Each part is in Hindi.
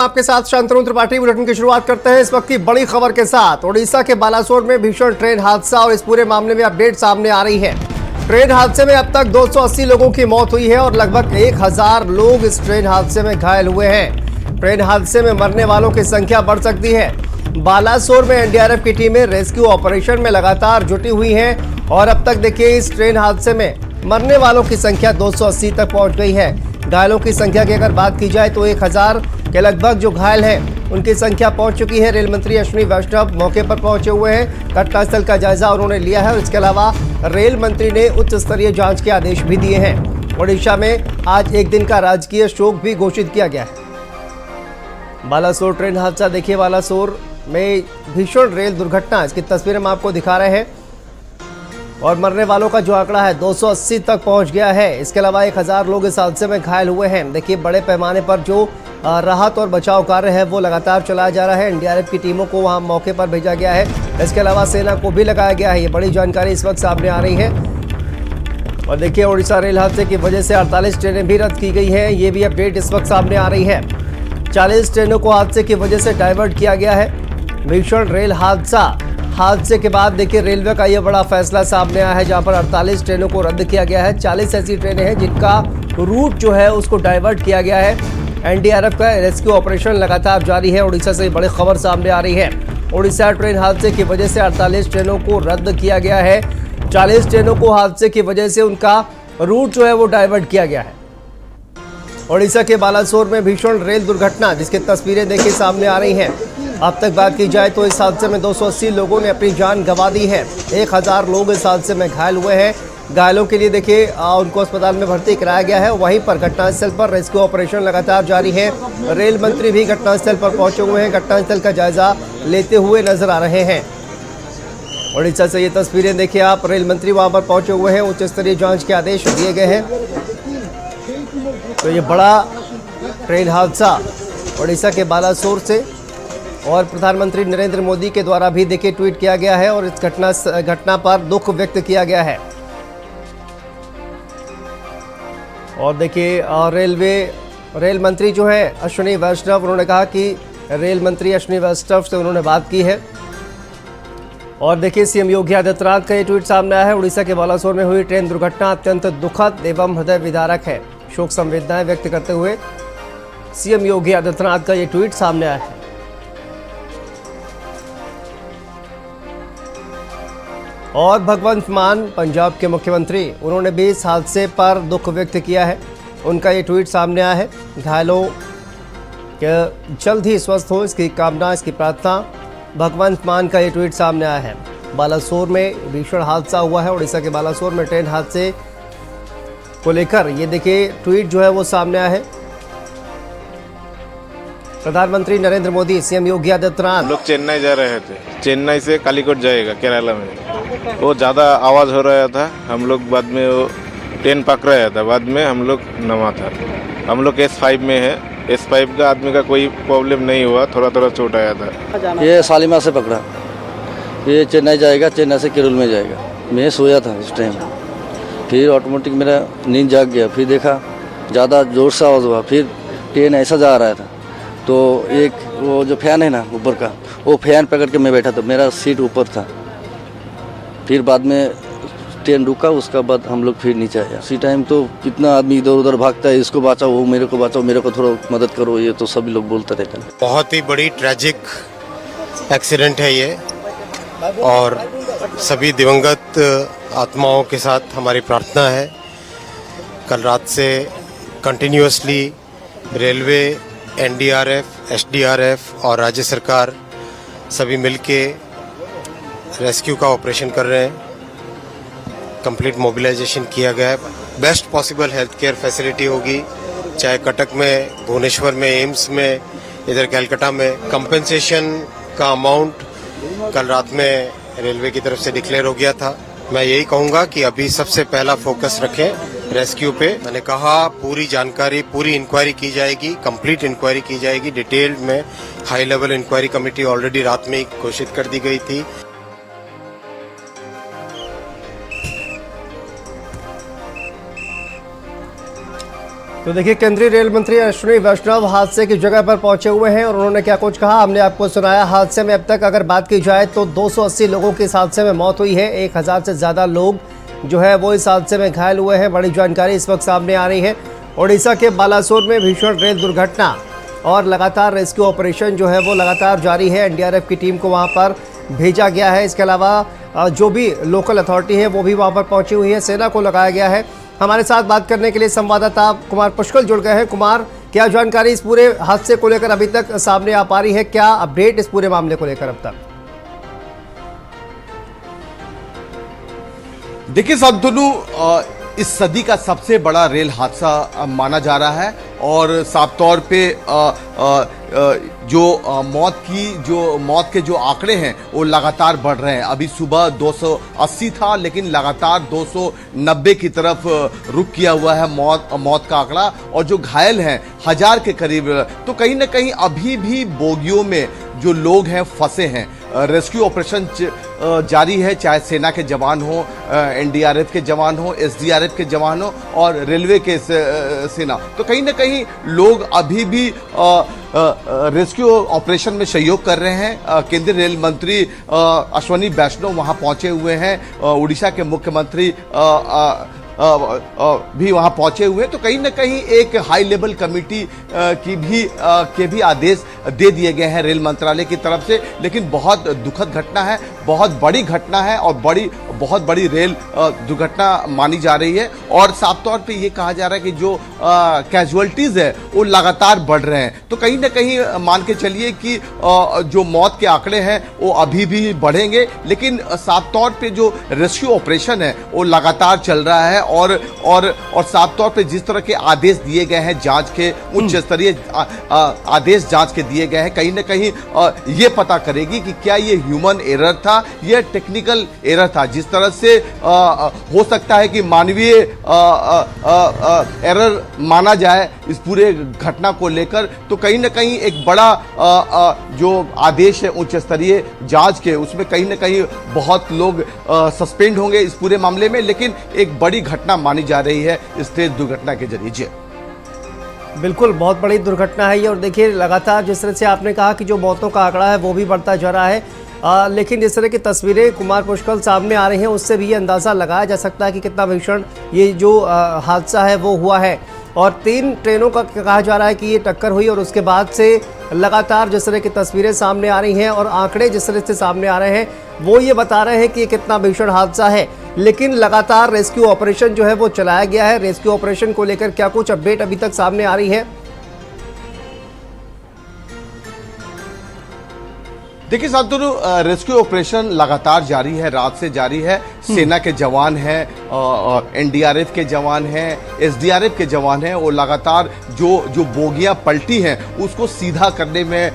आपके साथ शांतनु त्रिपाठी। बुलेटिन की शुरुआत करते हैं इस वक्त की बड़ी खबर के साथ। ओडिशा के बालासोर में भीषण ट्रेन हादसा और इस पूरे मामले में अपडेट सामने आ रही है। ट्रेन हादसे में अब तक 280 लोगों की मौत हुई है और लगभग 1000 लोग इस ट्रेन हादसे में घायल हुए हैं। ट्रेन हादसे में मरने वालों की संख्या बढ़ सकती है। बालासोर में एनडीआरएफ की टीमें रेस्क्यू ऑपरेशन में लगातार जुटी हुई है और अब तक देखिए इस ट्रेन हादसे में मरने वालों की संख्या 280 तक पहुंच गई है। घायलों की संख्या की अगर बात की जाए तो 1000 के लगभग जो घायल हैं उनकी संख्या पहुंच चुकी है। रेल मंत्री अश्विनी वैष्णव मौके पर पहुंचे हुए हैं। घटनास्थल का जायजा उन्होंने लिया है और इसके अलावा रेल मंत्री ने उच्च स्तरीय जांच के आदेश भी दिए हैं। ओडिशा में आज एक दिन का राजकीय शोक भी घोषित किया गया है। बालासोर ट्रेन हादसा देखिए, बालासोर में भीषण रेल दुर्घटना, इसकी तस्वीरें हम आपको दिखा रहे हैं और मरने वालों का जो आंकड़ा है 280 तक पहुंच गया है। इसके अलावा 1000 लोग इस हादसे में घायल हुए हैं। देखिए बड़े पैमाने पर जो राहत और बचाव कार्य है वो लगातार चलाया जा रहा है। एनडीआरएफ की टीमों को वहां मौके पर भेजा गया है। इसके अलावा सेना को भी लगाया गया है। ये बड़ी जानकारी इस वक्त सामने आ रही है। और देखिए ओडिशा रेल हादसे की वजह से 48 ट्रेनें भी रद्द की गई है। ये भी अपडेट इस वक्त सामने आ रही है। 40 ट्रेनों को हादसे की वजह से डाइवर्ट किया गया है। भीषण रेल हादसे के बाद देखिए रेलवे का यह बड़ा फैसला सामने आया है, जहां पर 48 ट्रेनों को रद्द किया गया है। 40 ऐसी ट्रेनें हैं जिनका रूट जो है उसको डाइवर्ट किया गया है। एनडीआरएफ का रेस्क्यू ऑपरेशन लगातार जारी है। ओडिशा से बड़ी खबर सामने आ रही है। ओडिशा ट्रेन हादसे की वजह से 48 ट्रेनों को रद्द किया गया है। 40 ट्रेनों को हादसे की वजह से उनका रूट जो है वो डाइवर्ट किया गया है। ओडिशा के बालासोर में भीषण रेल दुर्घटना, जिसकी तस्वीरें देखिए सामने आ रही हैं। अब तक बात की जाए तो इस हादसे में 280 लोगों ने अपनी जान गंवा दी है। 1000 लोग इस हादसे में घायल हुए हैं। घायलों के लिए देखिए उनको अस्पताल में भर्ती कराया गया है। वहीं पर घटनास्थल पर रेस्क्यू ऑपरेशन लगातार जारी है। रेल मंत्री भी घटनास्थल पर पहुंचे हुए हैं। घटनास्थल का जायजा लेते हुए नजर आ रहे हैं। ओडिशा से ये तस्वीरें देखिए आप, रेल मंत्री वहां पर पहुंचे हुए हैं। उच्च स्तरीय जांच के आदेश दिए गए हैं। तो ये बड़ा ट्रेन हादसा ओडिशा के बालासोर से और प्रधानमंत्री नरेंद्र मोदी के द्वारा भी देखिए ट्वीट किया गया है और इस घटना पर दुख व्यक्त किया गया है। और देखिए रेल मंत्री जो है अश्विनी वैष्णव, उन्होंने कहा कि रेल मंत्री अश्विनी वैष्णव से उन्होंने बात की है। और देखिए सीएम योगी आदित्यनाथ का ये ट्वीट सामने आया है। उड़ीसा के बालासोर में हुई ट्रेन दुर्घटना अत्यंत दुखद एवं हृदय विदारक है। शोक संवेदनाएं व्यक्त करते हुए सीएम योगी आदित्यनाथ का ये ट्वीट सामने आया है। और भगवंत मान पंजाब के मुख्यमंत्री, उन्होंने भी इस हादसे पर दुख व्यक्त किया है। उनका ये ट्वीट सामने आया है। घायलों के जल्द ही स्वस्थ हो इसकी कामना, इसकी प्रार्थना। भगवंत मान का ये ट्वीट सामने आया है। बालासोर में भीषण हादसा हुआ है। उड़ीसा के बालासोर में ट्रेन हादसे को लेकर ये देखिए ट्वीट जो है वो सामने आया है। प्रधानमंत्री नरेंद्र मोदी, सीएम योगी आदित्यनाथ। लोग चेन्नई जा रहे थे, चेन्नई से कालीकोट जाएगा केरला में। वो ज़्यादा आवाज़ हो रहा था। हम लोग बाद में वो ट्रेन पकड़ रहा था, बाद में हम लोग नमा था। हम लोग S5 में है। S5 का आदमी का कोई प्रॉब्लम नहीं हुआ, थोड़ा चोट आया था। ये शालीमार से पकड़ा, ये चेन्नई जाएगा, चेन्नई से केरल में जाएगा। मैं सोया था उस टाइम, फिर ऑटोमेटिक मेरा नींद जाग गया। फिर देखा ज़्यादा जोर से आवाज़ हुआ, फिर ट्रेन ऐसा जा रहा था तो एक वो जो फैन है ना ऊपर का, वो फैन पकड़ के मैं बैठा था, मेरा सीट ऊपर था। फिर बाद में ट्रेन रुका, उसका बाद हम लोग फिर नीचे आया। उसी टाइम तो कितना आदमी इधर उधर भागता है, इसको बचाओ, वो मेरे को बचाओ, मेरे को थोड़ा मदद करो, ये तो सभी लोग बोलते रहते हैं। बहुत ही बड़ी ट्रैजिक एक्सीडेंट है ये और सभी दिवंगत आत्माओं के साथ हमारी प्रार्थना है। कल रात से कंटिन्यूअसली रेलवे, एनडीआरएफ, एसडीआरएफ और राज्य सरकार सभी मिलके रेस्क्यू का ऑपरेशन कर रहे हैं। कंप्लीट मोबिलाइजेशन किया गया है। Best possible health care facility होगी, चाहे कटक में, भुवनेश्वर में, एम्स में, इधर कैलकाटा में। कंपेंसेशन का अमाउंट कल रात में रेलवे की तरफ से डिक्लेयर हो गया था। मैं यही कहूँगा कि अभी सबसे पहला फोकस रखें रेस्क्यू पे। मैंने कहा पूरी जानकारी, पूरी इंक्वायरी की जाएगी, कंप्लीट इंक्वायरी की जाएगी डिटेल्ड में। High level inquiry committee already रात में ही घोषित कर दी गई थी। तो देखिए, केंद्रीय रेल मंत्री अश्विनी वैष्णव हादसे की जगह पर पहुंचे हुए हैं और उन्होंने क्या कुछ कहा हमने आपको सुनाया। हादसे में अब तक अगर बात की जाए तो 280 लोगों की इस हादसे में मौत हुई है। 1000 से ज़्यादा लोग जो है वो इस हादसे में घायल हुए हैं। बड़ी जानकारी इस वक्त सामने आ रही है। ओडिशा के बालासोर में भीषण रेल दुर्घटना और लगातार रेस्क्यू ऑपरेशन जो है वो लगातार जारी है। एनडीआरएफ की टीम को वहाँ पर भेजा गया है। इसके अलावा जो भी लोकल अथॉरिटी है वो भी वहाँ पर पहुँची हुई है, सेना को लगाया गया है। हमारे साथ बात करने के लिए संवाददाता कुमार पुष्कल जुड़ गए हैं। कुमार, क्या जानकारी इस पूरे हादसे को लेकर अभी तक सामने आ पा रही है? क्या अपडेट इस पूरे मामले को लेकर अब तक? देखिए शांतनु, इस सदी का सबसे बड़ा रेल हादसा माना जा रहा है और साफ तौर पे जो मौत के जो आंकड़े हैं वो लगातार बढ़ रहे हैं। अभी सुबह 280 था, लेकिन लगातार 290 की तरफ रुख किया हुआ है मौत का आंकड़ा। और जो घायल हैं 1000 के करीब। तो कहीं ना कहीं अभी भी बोगियों में जो लोग हैं फंसे हैं। रेस्क्यू ऑपरेशन जारी है, चाहे सेना के जवान हो, एनडीआरएफ के जवान हो, एसडीआरएफ के जवान हो और रेलवे के सेना। तो कहीं ना कहीं लोग अभी भी रेस्क्यू ऑपरेशन में सहयोग कर रहे हैं। केंद्रीय रेल मंत्री अश्विनी वैष्णव वहां पहुंचे हुए हैं। उड़ीसा के मुख्यमंत्री भी वहां पहुंचे हुए। तो कहीं ना कहीं एक हाई लेवल कमेटी के भी आदेश दे दिए गए हैं रेल मंत्रालय की तरफ से। लेकिन बहुत दुखद घटना है, बहुत बड़ी घटना है और बहुत बड़ी रेल दुर्घटना मानी जा रही है। और साफ तौर पे ये कहा जा रहा है कि जो कैजुअलिटीज है वो लगातार बढ़ रहे हैं। तो कहीं ना कहीं मान के चलिए कि जो मौत के आंकड़े हैं वो अभी भी बढ़ेंगे, लेकिन साफ तौर पे जो रेस्क्यू ऑपरेशन है वो लगातार चल रहा है। और साफ तौर पे जिस तरह के आदेश दिए गए हैं, जांच के उच्च स्तरीय आदेश जांच के दिए गए हैं, कहीं ना कहीं ये पता करेगी कि क्या ये ह्यूमन एरर था या टेक्निकल एरर था। जिस तरह से हो सकता है कि मानवीय एरर माना जाए इस पूरे घटना को लेकर, तो कहीं ना कहीं एक बड़ा जो आदेश है उच्च स्तरीय जांच के, उसमें कहीं ना कहीं बहुत लोग सस्पेंड होंगे इस पूरे मामले में। लेकिन एक बड़ी घटना मानी जा रही है इस ट्रेन दुर्घटना के जरिए। जी बिल्कुल, बहुत बड़ी दुर्घटना है ये। और देखिए, लगातार जिस तरह से आपने कहा कि जो मौतों का आंकड़ा है वो भी बढ़ता जा रहा है, लेकिन जिस तरह की तस्वीरें कुमार पुष्कल सामने आ रही हैं उससे भी ये अंदाज़ा लगाया जा सकता है कि कितना भीषण ये जो हादसा है वो हुआ है। और 3 ट्रेनों का कहा जा रहा है कि ये टक्कर हुई और उसके बाद से लगातार जिस तरह की तस्वीरें सामने आ रही हैं और आंकड़े जिस तरह से सामने आ रहे हैं वो ये बता रहे हैं कि ये कितना भीषण हादसा है। लेकिन लगातार रेस्क्यू ऑपरेशन जो है वो चलाया गया है। रेस्क्यू ऑपरेशन को लेकर क्या कुछ अपडेट अभी तक सामने आ रही है? देखिए शांतनु, रेस्क्यू ऑपरेशन लगातार जारी है, रात से जारी है। सेना के जवान हैं, एनडीआरएफ के जवान हैं, एसडीआरएफ के जवान हैं। वो लगातार जो बोगियां पलटी हैं उसको सीधा करने में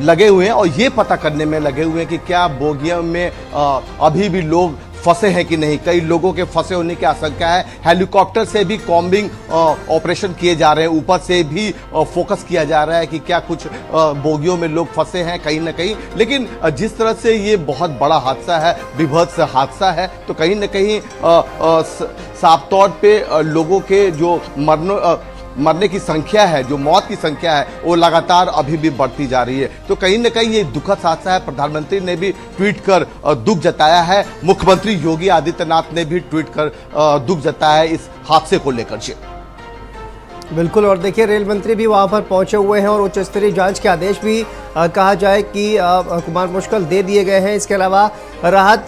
लगे हुए हैं और ये पता करने में लगे हुए हैं कि क्या बोगियों में अभी भी लोग फंसे हैं कि नहीं। कई लोगों के फंसे होने की आशंका है। हेलीकॉप्टर से भी कॉम्बिंग ऑपरेशन किए जा रहे हैं, ऊपर से भी फोकस किया जा रहा है कि क्या कुछ बोगियों में लोग फंसे हैं कहीं ना कहीं। लेकिन जिस तरह से ये बहुत बड़ा हादसा है, विभत्स हादसा है, तो कहीं ना कहीं साफ तौर पे लोगों के जो मरने की संख्या है, जो मौत की संख्या है, वो लगातार अभी भी बढ़ती जा रही है। तो कहीं ना कहीं ये दुखद हादसा है। प्रधानमंत्री ने भी ट्वीट कर दुख जताया है। मुख्यमंत्री योगी आदित्यनाथ ने भी ट्वीट कर दुख जताया है इस हादसे को लेकर। जी बिल्कुल, और देखिए, रेल मंत्री भी वहां पर पहुंचे हुए हैं और उच्च स्तरीय जांच के आदेश भी कहा जाए कि कुमार पुष्कल दे दिए गए हैं। इसके अलावा राहत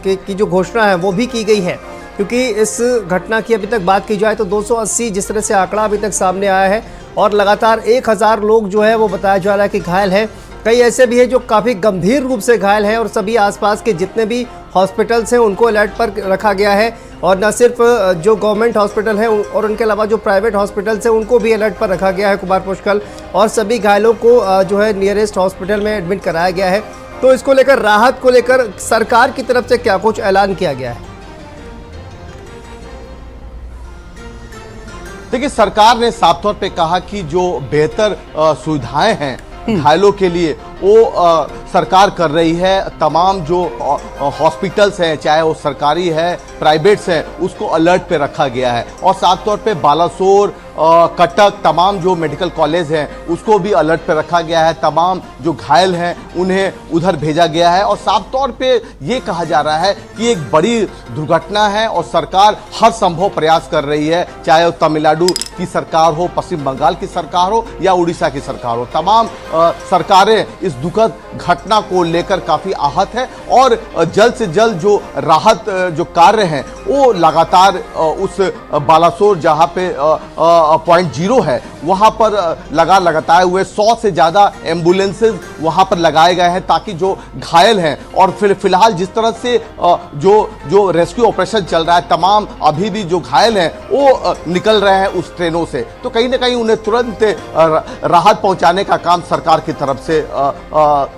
की जो घोषणा है वो भी की गई है, क्योंकि इस घटना की अभी तक बात की जाए तो 280 जिस तरह से आंकड़ा अभी तक सामने आया है और लगातार 1000 लोग जो है वो बताया जा रहा है कि घायल हैं। कई ऐसे भी हैं जो काफ़ी गंभीर रूप से घायल हैं और सभी आसपास के जितने भी हॉस्पिटल्स हैं उनको अलर्ट पर रखा गया है। और न सिर्फ जो गवर्नमेंट हॉस्पिटल हैं और उनके अलावा जो प्राइवेट हॉस्पिटल्स हैं उनको भी अलर्ट पर रखा गया है कुमार पुष्कल, और सभी घायलों को जो है नियरेस्ट हॉस्पिटल में एडमिट कराया गया है। तो इसको लेकर, राहत को लेकर सरकार की तरफ से क्या कुछ ऐलान किया गया है? देखिए, सरकार ने साफ तौर पे कहा कि जो बेहतर सुविधाएं हैं घायलों के लिए वो सरकार कर रही है, तमाम जो हॉस्पिटल्स हैं, चाहे वो सरकारी है, प्राइवेट्स हैं, उसको अलर्ट पे रखा गया है। और साफ तौर पे बालासोर, कटक, तमाम जो मेडिकल कॉलेज हैं उसको भी अलर्ट पे रखा गया है। तमाम जो घायल हैं उन्हें उधर भेजा गया है। और साफ तौर पे ये कहा जा रहा है कि एक बड़ी दुर्घटना है और सरकार हर संभव प्रयास कर रही है, चाहे वो तमिलनाडु की सरकार हो, पश्चिम बंगाल की सरकार हो या उड़ीसा की सरकार हो। तमाम सरकारें इस दुखद घटना को लेकर काफ़ी आहत है और जल्द से जल्द जो राहत जो कार्य हैं वो लगातार उस बालासोर जहाँ पे पॉइंट 0 है वहाँ पर लगातार हुए 100 से ज़्यादा एम्बुलेंसेज वहाँ पर लगाए गए हैं ताकि जो घायल हैं और फिलहाल जिस तरह से जो रेस्क्यू ऑपरेशन चल रहा है, तमाम अभी भी जो घायल हैं वो निकल रहे हैं उस ट्रेनों से, तो कहीं ना कहीं उन्हें तुरंत राहत पहुँचाने का काम सरकार की तरफ से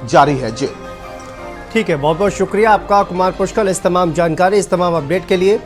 जारी है। जी ठीक है, बहुत बहुत शुक्रिया आपका कुमार पुष्कर इस तमाम जानकारी, इस तमाम अपडेट के लिए।